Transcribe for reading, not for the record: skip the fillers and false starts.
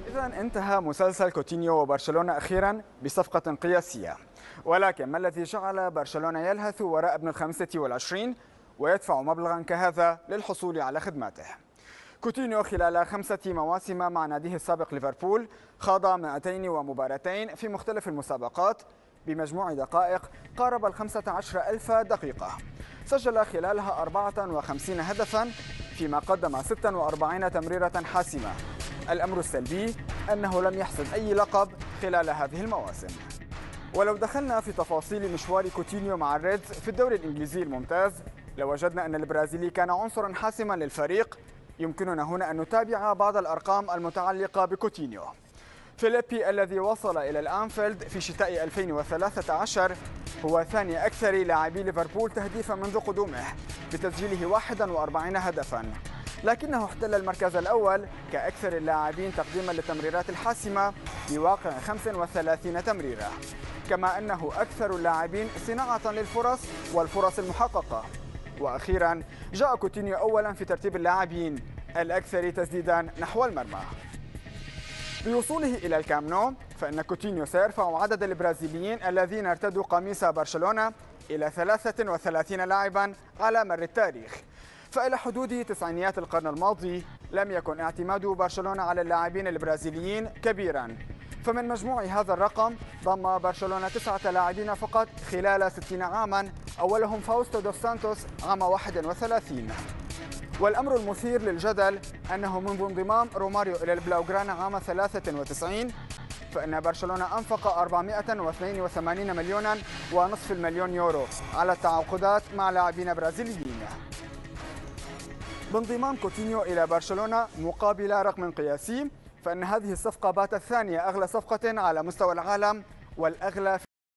إذا انتهى مسلسل كوتينيو وبرشلونة أخيرا بصفقة قياسية، ولكن ما الذي جعل برشلونة يلهث وراء ابن ال25 ويدفع مبلغا كهذا للحصول على خدماته؟ كوتينيو خلال 5 مواسم مع ناديه السابق ليفربول خاض 200 مباراتين في مختلف المسابقات بمجموع دقائق قارب ال15,000 دقيقة، سجل خلالها 54 هدفا فيما قدم 46 تمريرة حاسمة. الأمر السلبي أنه لم يحصد أي لقب خلال هذه المواسم. ولو دخلنا في تفاصيل مشوار كوتينيو مع الريدز في الدوري الإنجليزي الممتاز لوجدنا أن البرازيلي كان عنصرا حاسما للفريق. يمكننا هنا أن نتابع بعض الأرقام المتعلقة بكوتينيو. فيليبي الذي وصل إلى الأنفيلد في شتاء 2013 هو ثاني أكثر لاعبي ليفربول تهديفا منذ قدومه بتسجيله 41 هدفا، لكنه احتل المركز الأول كأكثر اللاعبين تقديما للتمريرات الحاسمة بواقع 35 تمريرة، كما أنه أكثر اللاعبين صناعة للفرص والفرص المحققة. وأخيرا جاء كوتينيو أولا في ترتيب اللاعبين الأكثر تسديدا نحو المرمى. بوصوله إلى الكامب نو فإن كوتينيو سيرفع عدد البرازيليين الذين ارتدوا قميص برشلونة إلى 33 لاعبا على مر التاريخ. فإلى حدود تسعينيات القرن الماضي لم يكن اعتماد برشلونة على اللاعبين البرازيليين كبيرا، فمن مجموع هذا الرقم ضم برشلونة 9 لاعبين فقط خلال 60 عاما، أولهم فاوستو دوس سانتوس عام 31. والأمر المثير للجدل أنه منذ انضمام روماريو إلى البلاوغرانا عام 93 فإن برشلونة أنفق 482 مليونا ونصف المليون يورو على التعاقدات مع لاعبين برازيليين. بانضمام كوتينيو إلى برشلونة مقابل رقم قياسي، فإن هذه الصفقة باتت ثانية أغلى صفقة على مستوى العالم والأغلى